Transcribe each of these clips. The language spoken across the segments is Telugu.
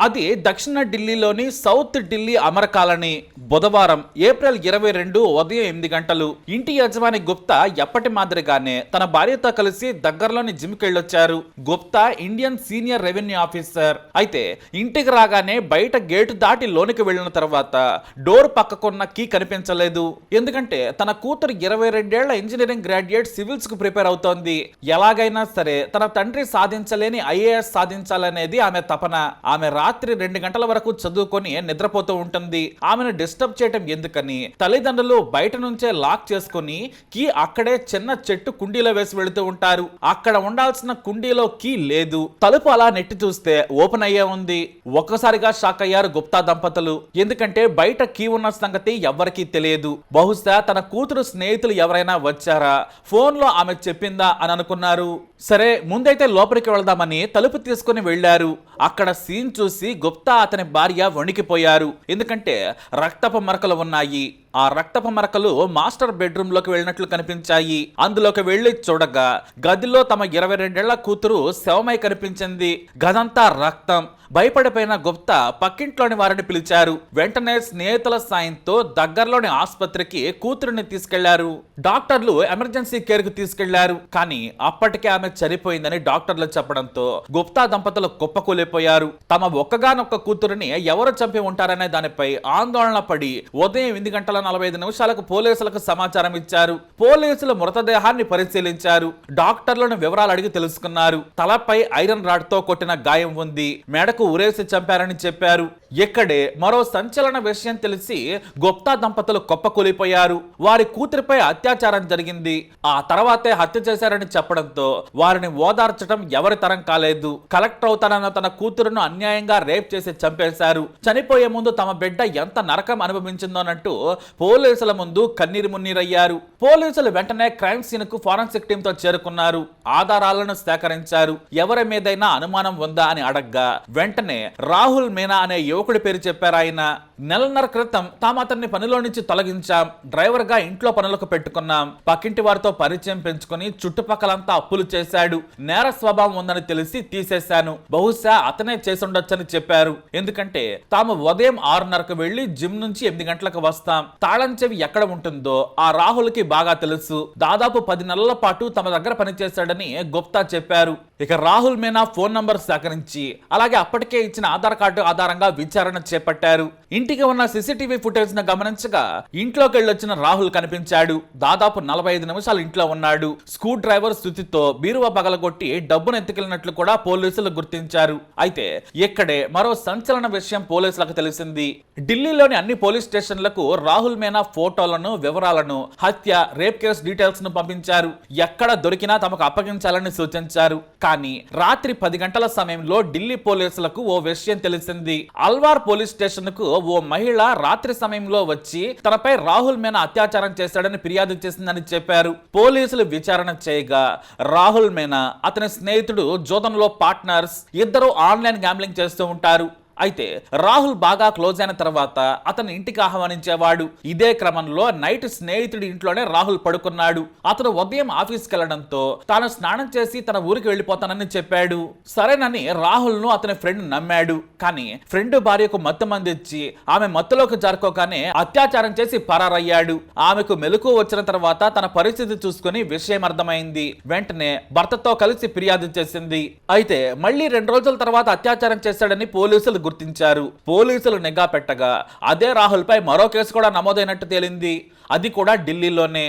అది దక్షిణ ఢిల్లీలోని సౌత్ ఢిల్లీ అమర్ కాలనీ. బుధవారం ఏప్రిల్ 22 ఉదయం 8 గంటలు ఇంటి యజమాని గుప్తా ఎప్పటి మాదిరిగానే తన భార్యతో కలిసి దగ్గరలోని జిమ్ కెళ్ళొచ్చారు. Gupta Indian senior revenue officer. అయితే ఇంటికి రాగానే బయట గేటు దాటి లోనికి వెళ్లిన తర్వాత డోర్ పక్కకున్న కీ కనిపించలేదు. ఎందుకంటే తన కూతురు 22 ఏళ్ల ఇంజనీరింగ్ గ్రాడ్యుయేట్ సివిల్స్ కు ప్రిపేర్ అవుతోంది. ఎలాగైనా సరే తన తండ్రి సాధించలేని ఐఏఎస్ సాధించాలనేది ఆమె తపన. ఆమె రాత్రి 2 గంటల వరకు చదువుకొని నిద్రపోతూ ఉంటుంది. ఆమెను డిస్టర్బ్ చేయటం ఎందుకని తల్లిదండ్రులు బయట నుంచే లాక్ చేసుకుని కీ అక్కడే చిన్న చెట్టు కుండీలో వేసి వెళుతూ ఉంటారు. అక్కడ ఉండాల్సిన కుండీలో కీ లేదు. తలుపు అలా నెట్టి చూస్తే ఓపెన్ అయ్యే ఉంది. ఒక్కసారిగా షాక్ అయ్యారు గుప్తా దంపతులు. ఎందుకంటే బయట కీ ఉన్న సంగతి ఎవ్వరికీ తెలియదు. బహుశా తన కూతురు స్నేహితులు ఎవరైనా వచ్చారా, ఫోన్ లో ఆమె చెప్పిందా అని అనుకున్నారు. సరే ముందైతే లోపలికి వెళ్దామని తలుపు తీసుకుని వెళ్లారు. అక్కడ సీన్ చూసి గుప్తా అతని భార్య వణికిపోయారు. ఎందుకంటే రక్తపు మరకలు ఉన్నాయి. ఆ రక్తపు మరకలు మాస్టర్ బెడ్రూమ్ లోకి వెళ్ళినట్లు కనిపించాయి. అందులోకి వెళ్లి చూడగా గదిలో తమ 22 ఏళ్ల కూతురు శవమై కనిపించింది. గదంతా రక్తం. భయపడిపోయిన గుప్తా పక్కింట్లోని వారిని పిలిచారు. వెంటనే స్నేహితుల సాయంతో దగ్గరలోని ఆసుపత్రికి కూతురుని తీసుకెళ్లారు. డాక్టర్లు ఎమర్జెన్సీ కేర్ కు తీసుకెళ్లారు. కానీ అప్పటికే ఆమె చనిపోయిందని డాక్టర్లు చెప్పడంతో గుప్తా దంపతులు కుప్పకూలిపోయారు. తమ ఒక్కగానొక్క కూతురుని ఎవరు చంపి ఉంటారనే దానిపై ఆందోళన పడి ఉదయం 8:45 పోలీసులకు సమాచారం ఇచ్చారు. పోలీసులు మృతదేహాన్ని పరిశీలించారు. డాక్టర్లను వివరాలు అడిగి తెలుసుకున్నారు. తలపై ఐరన్ రాడ్ తో కొట్టిన గాయం ఉంది. మెడకు ఉరేసి చంపారని చెప్పారు. ఇక్కడే మరో సంచలన విషయం తెలిసి గుప్తా దంపతులు కుప్పకూలిపోయారు. వారి కూతురిపై అత్యాచారం జరిగింది, ఆ తర్వాతే హత్య చేశారని చెప్పడంతో వారిని ఓదార్చడం ఎవరి తరం కాలేదు. కలెక్టర్ అవుతానన్న తన కూతురును అన్యాయంగా రేప్ చేసి చంపేశారు. చనిపోయే ముందు తమ బిడ్డ ఎంత నరకం అనుభవించిందోనంటూ పోలీసుల ముందు కన్నీరు మున్నీరయ్యారు. పోలీసులు వెంటనే క్రైమ్ సీన్ కు ఫోరెన్సిక్ టీమ్ తో చేరుకున్నారు. ఆధారాలను సేకరించారు. ఎవరి మీదైనా అనుమానం ఉందా అని అడగ్గా వెంటనే రాహుల్ మీనా అనే యువకుడి పేరు చెప్పారు. ఆయన నెలన్నర క్రితం తాము అతన్ని పనిలో నుంచి తొలగించాం, డ్రైవర్ గా ఇంట్లో పనులకు పెట్టుకున్నాం, పక్కింటి వారితో పరిచయం పెంచుకుని చుట్టుపక్కలంతా అప్పులు చేశాడు, నేర స్వభావం ఉందని తెలిసి తీసేశాను, బహుశా అతనే చేసుండొచ్చని చెప్పారు. ఎందుకంటే తాము ఉదయం 6:30కు వెళ్లి జిమ్ నుంచి 8 గంటలకు వస్తాం, తాళం చెవి ఎక్కడ ఉంటుందో ఆ రాహుల్ కి బాగా తెలుసు, దాదాపు 10 నెలల పాటు తమ దగ్గర పనిచేశాడని గుప్తా చెప్పారు. ఇక రాహుల్ మీనా ఫోన్ నంబర్ సేకరించి అలాగే అప్పటికే ఇచ్చిన ఆధార్ కార్డు ఆధారంగా విచారణ చేపట్టారు. ఇంటికి ఉన్న సీసీటీవీ ఫుటేజ్ ను గమనించగా ఇంట్లోకి వెళ్ళొచ్చిన రాహుల్ కనిపించాడు. దాదాపు 45 నిమిషాలు ఇంట్లో ఉన్నాడు. స్క్రూ డ్రైవర్ స్థితితో బీరువా పగలగొట్టి డబ్బును ఎత్తుకెళ్లినట్లు కూడా పోలీసులు గుర్తించారు. అయితే ఇక్కడే మరో సంచలన విషయం పోలీసులకు తెలిసింది. ఢిల్లీలోని అన్ని పోలీస్ స్టేషన్లకు రాహుల్ మీనా ఫోటోలను, వివరాలను, హత్య, రేప్ కేసు డీటెయిల్స్ ను పంపించారు. ఎక్కడ దొరికినా తమకు అప్పగించాలని సూచించారు. కానీ రాత్రి 10 గంటల సమయంలో ఢిల్లీ పోలీసులకు ఓ విషయం తెలిసింది. అల్వార్ పోలీస్ స్టేషన్ కు ఓ మహిళ రాత్రి సమయంలో వచ్చి తనపై రాహుల్ మీనా అత్యాచారం చేశాడని ఫిర్యాదు చేసిందని చెప్పారు. పోలీసులు విచారణ చేయగా రాహుల్ మీనా, అతని స్నేహితుడు జూదంలో పార్ట్నర్స్, ఇద్దరు ఆన్లైన్ గ్యాంబ్లింగ్ చేస్తూ ఉంటారు. అయితే రాహుల్ బాగా క్లోజ్ అయిన తర్వాత అతను ఇంటికి ఆహ్వానించేవాడు. ఇదే క్రమంలో నైట్ స్నేహితుడి ఇంట్లోనే రాహుల్ పడుకున్నాడు. అతను ఉదయం ఆఫీస్కి వెళ్లడంతో తాను స్నానం చేసి తన ఊరికి వెళ్లిపోతానని చెప్పాడు. సరేనని రాహుల్ ను అతని ఫ్రెండ్ నమ్మాడు. కానీ ఫ్రెండ్ భార్యకు మత్తు మందిచ్చి ఆమె మత్తులోకి జారుకోగానే అత్యాచారం చేసి పరారయ్యాడు. ఆమెకు మెలకువ వచ్చిన తర్వాత తన పరిస్థితి చూసుకుని విషయం అర్థమైంది. వెంటనే భర్తతో కలిసి ఫిర్యాదు చేసింది. అయితే మళ్ళీ 2 రోజుల తర్వాత అత్యాచారం చేశాడని పోలీసులు గుర్తించారు. పోలీసులు నిఘా పెట్టగా అదే రాహుల్ పై మరో కేసు కూడా నమోదైనట్టు తేలింది. అది కూడా ఢిల్లీలోనే.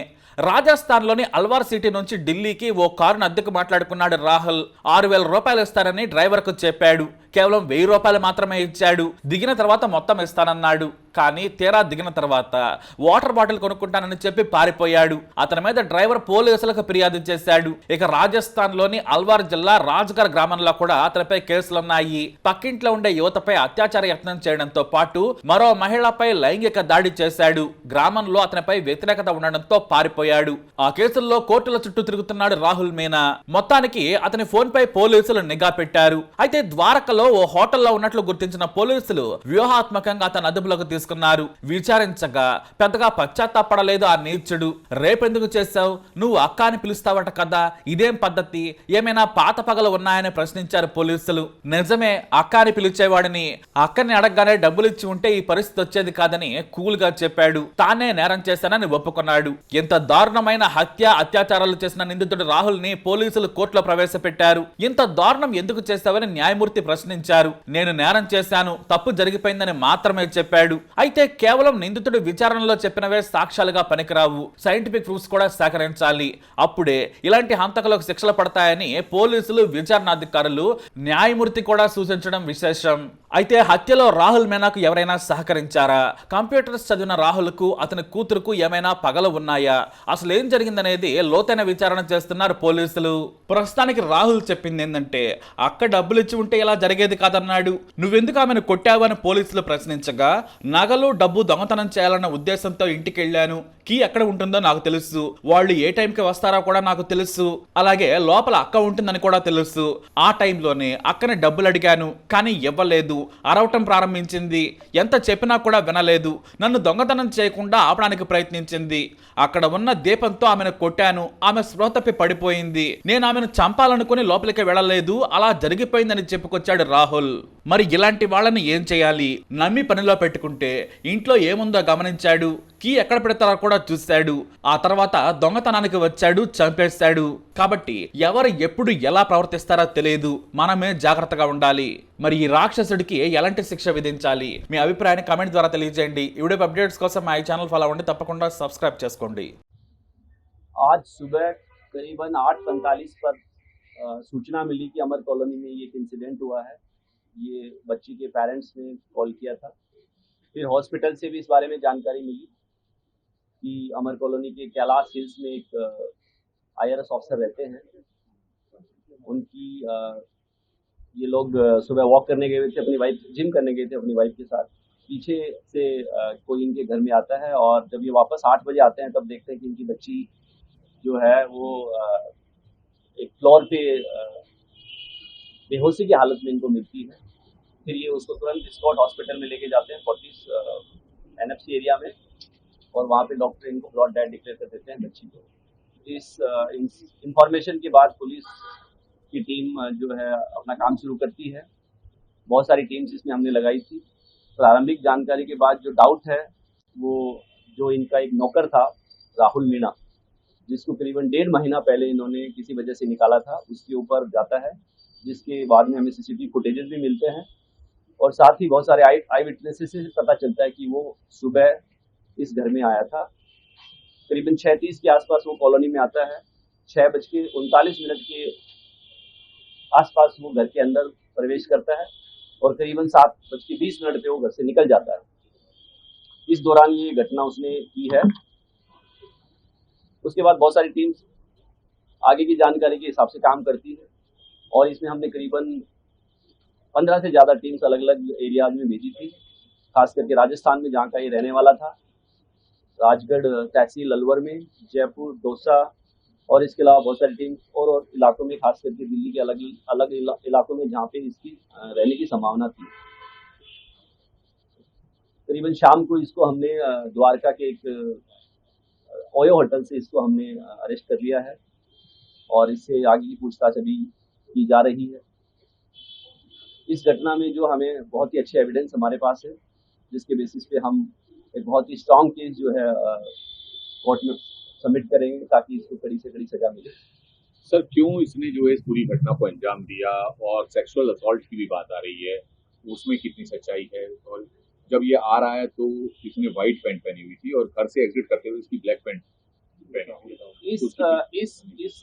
రాజస్థాన్ లోని అల్వార్ సిటీ నుంచి ఢిల్లీకి ఓ కారును అద్దెకు మాట్లాడుకున్నాడు రాహుల్. 6,000 రూపాయలు ఇస్తారని డ్రైవర్ కు చెప్పాడు. కేవలం 1000 రూపాయలు మాత్రమే ఇచ్చాడు. దిగిన తర్వాత మొత్తం ఇస్తానన్నాడు. కానీ తీరా దిగిన తర్వాత వాటర్ బాటిల్ కొనుక్కుంటానని చెప్పి పారిపోయాడు. అతని మీద డ్రైవర్ పోలీసులకు ఫిర్యాదు చేశాడు. ఇక రాజస్థాన్ లోని అల్వార్ జిల్లా రాజ్గర్ గ్రామంలో కూడా అతనిపై కేసులున్నాయి. పక్కింట్లో ఉండే యువతపై అత్యాచార యత్నం చేయడంతో పాటు మరో మహిళపై లైంగిక దాడి చేశాడు. గ్రామంలో అతనిపై వ్యతిరేకత ఉండడంతో పారిపోయాడు. ఆ కేసుల్లో కోర్టుల చుట్టూ తిరుగుతున్నాడు రాహుల్ మీనా. మొత్తానికి అతని ఫోన్ పై పోలీసులు నిఘా పెట్టారు. అయితే ద్వారకలో ఓ హోటల్లో ఉన్నట్లు గుర్తించిన పోలీసులు వ్యూహాత్మకంగా అతను అదుపులోకి తీసుకున్నారు. తీసుకున్నారు. విచారించగా పెద్దగా పశ్చాత్తాపడలేదు ఆ నీచుడు. రేపెందుకు చేశావు, నువ్వు అక్క అని పిలుస్తావట కదా, ఇదేం పద్ధతి, ఏమైనా పాత పగలు ఉన్నాయని ప్రశ్నించారు పోలీసులు. నిజమే, అక్క అని పిలిచేవాడిని, అక్కని అడగగానే డబ్బులు ఇచ్చి ఉంటే ఈ పరిస్థితి వచ్చేది కాదని కూల్ గా చెప్పాడు. తానే నేరం చేశానని ఒప్పుకున్నాడు. ఇంత దారుణమైన హత్య అత్యాచారాలు చేసిన నిందితుడు రాహుల్ ని పోలీసులు కోర్టులో ప్రవేశపెట్టారు. ఇంత దారుణం ఎందుకు చేశావని న్యాయమూర్తి ప్రశ్నించారు. నేను నేరం చేశాను, తప్పు జరిగిపోయిందని మాత్రమే చెప్పాడు. అయితే కేవలం నిందితుడు విచారణలో చెప్పినవే సాక్ష్యాలుగా పనికిరావు, సైంటిఫిక్ ప్రూఫ్స్ కూడా సేకరించాలి. అప్పుడే ఇలాంటి హంతకులకు శిక్షలు పడతాయని పోలీసులు, విచారణాధికారులు, న్యాయమూర్తి కూడా సూచించడం విశేషం. అయితే హత్యలో రాహుల్ మీనాకు ఎవరైనా సహకరించారా? కంప్యూటర్స్ చదివిన రాహుల్ కు అతని కూతురుకు ఏమైనా పగలు ఉన్నాయా? అసలు ఏం జరిగిందనేది లోతైన విచారణ చేస్తున్నారు పోలీసులు. ప్రస్తుతానికి రాహుల్ చెప్పింది ఏంటంటే, అక్క డబ్బులు ఇచ్చి ఉంటే ఇలా జరిగేది కాదన్నాడు. నువ్వెందుకు ఆమెను కొట్టావని పోలీసులు ప్రశ్నించగా, నగలు డబ్బు దొంగతనం చేయాలన్న ఉద్దేశంతో ఇంటికి వెళ్ళాను, కీ ఎక్కడ ఉంటుందో నాకు తెలుసు, వాళ్ళు ఏ టైంకి వస్తారో కూడా నాకు తెలుసు, అలాగే లోపల అక్క ఉంటుందని కూడా తెలుసు. ఆ టైంలోనే అక్కని డబ్బులు అడిగాను, కానీ ఇవ్వలేదు. అరవటం ప్రారంభించింది. ఎంత చెప్పినా కూడా వినలేదు. నన్ను దొంగతనం చేయకుండా ఆపడానికి ప్రయత్నించింది. అక్కడ ఉన్న దీపంతో ఆమెను కొట్టాను. ఆమె స్పృహ తప్పి పడిపోయింది. నేను ఆమెను చంపాలనుకుని లోపలికి వెళ్ళలేదు. అలా జరిగిపోయిందని చెప్పుకొచ్చాడు రాహుల్. మరి ఇలాంటి వాళ్ళని ఏం చేయాలి? నమ్మి పనిలో పెట్టుకుంటే ఇంట్లో ఏముందో గమనించాడు. కీ ఎక్కడ పెడతారో కూడా చూశాడు. ఆ తర్వాత దొంగతనానికి వచ్చాడు, చంపేశాడు. కాబట్టి ఎవరు ఎప్పుడు ఎలా ప్రవర్తిస్తారో తెలియదు. మనమే జాగ్రత్తగా ఉండాలి. మరి ఈ రాక్షసుడికి ఎలాంటి శిక్ష విధించాలి? మీ అభిప్రాయాన్ని కామెంట్ ద్వారా తెలియజేయండి. ఈ వీడియో అప్డేట్స్ కోసం మా ఈ ఛానల్ ఫాలో అవ్వండి, తప్పకుండా సబ్స్క్రైబ్ చేసుకోండి. आज सुबह करीबन 8:45 पर सूचना मिली कि अमर कॉलोनी में एक इंसिडेंट हुआ है। ये बच्ची के पेरेंट्स ने कॉल किया था। फिर हॉस्पिटल से भी इस बारे में जानकारी मिली कि अमर कॉलोनी के कैलाश हिल्स में एक IRS ऑफिसर रहते हैं। उनकी ये लोग सुबह वॉक करने गए थे, अपनी वाइफ जिम करने गए थे अपनी वाइफ के साथ। पीछे से कोई इनके घर में आता है और जब ये वापस 8 बजे आते हैं तब देखते हैं कि इनकी बच्ची जो है वो एक फ्लोर पे बेहोशी की हालत में इनको मिलती है। फिर ये उसको तुरंत स्कॉट हॉस्पिटल में लेके जाते हैं, फोर्टिस NFC एरिया में, और वहाँ पे डॉक्टर इनको ब्लॉड डेड डिक्लेयर कर देते हैं बच्ची को। इस इंफॉर्मेशन के बाद पुलिस की टीम जो है अपना काम शुरू करती है। बहुत सारी टीम्स इसमें हमने लगाई थी। प्रारंभिक जानकारी के बाद जो डाउट है वो जो इनका एक नौकर था राहुल मीणा, जिसको करीबन 1.5 महीना पहले इन्होंने किसी वजह से निकाला था, उसके ऊपर जाता है, जिसके बाद में हमें CCTV फुटेजेस भी मिलते हैं। और साथ ही बहुत सारे आई विटनेसेस से पता चलता है कि वो सुबह इस घर में आया था। करीबन 6:30 के आसपास वो कॉलोनी में आता है। 6:39 के आसपास वो घर के अंदर प्रवेश करता है और करीबन 7:20 पे वो घर से निकल जाता है। इस दौरान ये घटना उसने की है। उसके बाद बहुत सारी टीम्स आगे की जानकारी के हिसाब से काम करती है और इसमें हमने करीबन 15 से ज़्यादा टीम्स अलग अलग एरियाज में भेजी थी, खास करके राजस्थान में जहाँ का ये रहने वाला था, राजगढ़ तहसील अलवर में, जयपुर, दौसा, और इसके अलावा बहुत सारी टीम्स और इलाकों में, खास करके दिल्ली के अलग अलग इलाकों में जहाँ पे इसकी रहने की संभावना थी। करीबन शाम को इसको हमने द्वारका के एक ओयो होटल से इसको हमने अरेस्ट कर लिया है और इससे आगे की पूछताछ अभी की जा रही है। इस घटना में जो हमें बहुत ही अच्छे एविडेंस हमारे पास है, जिसके बेसिस पे हम एक बहुत ही स्ट्रॉन्ग केस जो है कोर्ट में सबमिट करेंगे ताकि इसको कड़ी से कड़ी सजा मिले। सर, क्यों इसने जो है इस पूरी घटना को अंजाम दिया, और सेक्सुअल असॉल्ट की भी बात आ रही है, उसमें कितनी सच्चाई है? और जब ये आ रहा है तो इसने व्हाइट पैंट पहनी हुई थी और घर से एग्जिट करते हुए इसकी ब्लैक पैंट पहनी हुई थी। इस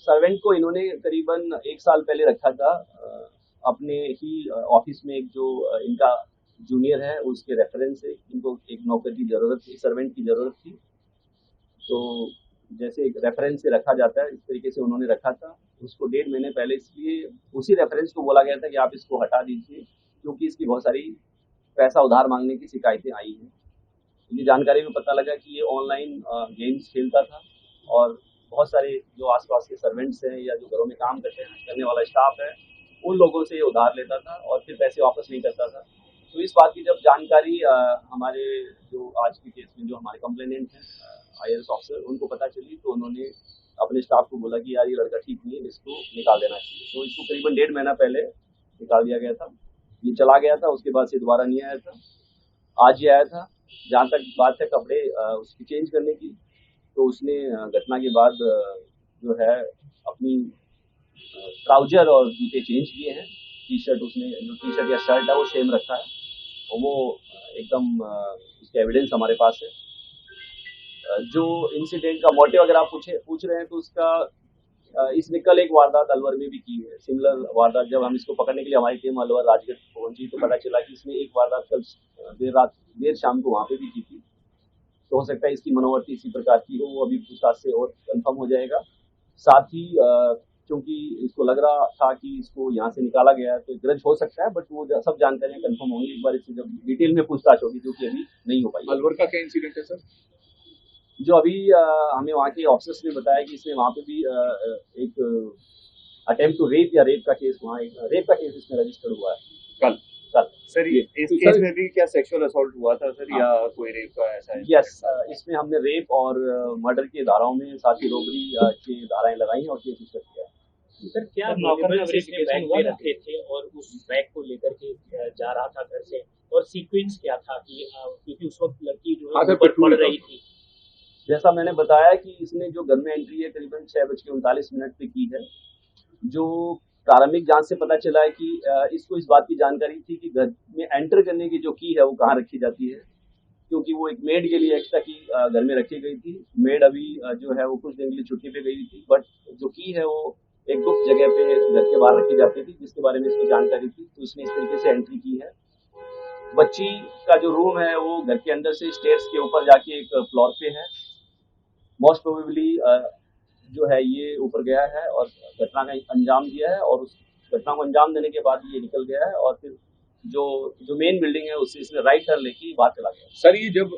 सर्वेंट को इन्होंने करीबन 1 साल पहले रखा था अपने ही ऑफिस में। एक जो इनका जूनियर है उसके रेफरेंस से इनको एक नौकर की ज़रूरत थी, सर्वेंट की ज़रूरत थी, तो जैसे एक रेफरेंस से रखा जाता है इस तरीके से उन्होंने रखा था उसको 1.5 महीने पहले। इसलिए उसी रेफरेंस को बोला गया था कि आप इसको हटा दीजिए, क्योंकि इसकी बहुत सारी पैसा उधार मांगने की शिकायतें आई हैं। ये जानकारी में पता लगा कि ये ऑनलाइन गेम्स खेलता था और बहुत सारे जो आसपास के सर्वेंट्स हैं या जो घरों में काम करने वाला स्टाफ है, उन लोगों से ये उधार लेता था और फिर पैसे वापस नहीं करता था। तो इस बात की जब जानकारी हमारे जो आज के केस में जो हमारे कंप्लेनेंट हैं IAS ऑफिसर, उनको पता चली, तो उन्होंने अपने स्टाफ को बोला कि यार ये लड़का ठीक नहीं है, इसको निकाल देना चाहिए। तो इसको करीबन 1.5 महीना पहले निकाल दिया गया था। ये चला गया था, उसके बाद से दोबारा नहीं आया था। आज ही आया था। जहाँ तक बात है कपड़े उसकी चेंज करने की, तो उसने घटना के बाद जो है अपनी ट्राउजर और जूते चेंज किए हैं। टी शर्ट उसने, जो टी शर्ट या शर्ट है वो सेम रखा है, और वो एकदम उसके एविडेंस हमारे पास है। जो इंसिडेंट का मोटिव अगर आप पूछ रहे हैं, तो उसका इसने कल एक वारदात अलवर में भी की है, सिमिलर वारदात। जब हम इसको पकड़ने के लिए हमारी टीम अलवर राजगढ़ पहुंची, तो पता चला कि इसने एक वारदात कल देर शाम को वहाँ पे भी की थी। तो हो सकता है इसकी मनोवर्ती इसी प्रकार की हो, वो अभी पूछताछ से और कंफर्म हो जाएगा। साथ ही क्योंकि इसको लग रहा था कि इसको यहाँ से निकाला गया है, तो ग्रज हो सकता है, बट वो सब जानकारियां कंफर्म होंगी एक बार इससे जब डिटेल में पूछताछ होगी, जो कि अभी नहीं हो पाई। अलवर का क्या इंसिडेंट है सर? जो अभी हमें वहाँ के ऑफिसर्स ने बताया कि इसने वहाँ पे भी एक अटेम्प्ट टू रेप या रेप का केस, वहाँ एक रेप का केस इसमें रजिस्टर्ड हुआ है कल सर ये इस तो केस सर- में भी क्या सेक्सुअल असॉल्ट हुआ था सर, या कोई रेप का ऐसा है? यस, इसमें हमने रेप और मर्डर के धाराओं में, साथ ही रोबरी की धाराएं लगाई हैं और केस रजिस्टर किया है। सर क्या सर, नौकर नॉलेबल का इसने बैग verification में हुआ रखे थे और उस बैग को लेकर के जा रहा था घर से, और सीक्वेंस क्या था कि क्योंकि उस वक्त लड़की जो हाँ है सर, ऊपर पेट्रोल पड़ रही थी। जैसा मैंने बताया कि इसने जो घर में एंट्री है करीबन 6:39 पे की है। जो प्रारंभिक जांच से पता चला है कि इसको इस बात की जानकारी थी कि घर में एंटर करने की जो की है वो कहाँ रखी जाती है, क्योंकि वो एक मेड के लिए एक्स्ट्रा की घर में रखी गई थी। मेड अभी जो है वो कुछ दिन के लिए छुट्टी पे गई थी, बट जो की है वो एक गुप्त जगह पे घर के बाहर रखी जाती थी, जिसके बारे में इसको जानकारी थी। तो इसने इस तरीके से एंट्री की है। बच्ची का जो रूम है वो घर के अंदर से स्टेयर्स के ऊपर जाके एक फ्लोर पे है। मोस्ट प्रोबेबली जो है ये ऊपर गया है और घटना का अंजाम दिया है, और उस घटना को अंजाम देने के बाद ये निकल गया है, और फिर जो मेन बिल्डिंग है उससे इसने राइट टर्न लेके बाहर चला गया। सर ये जब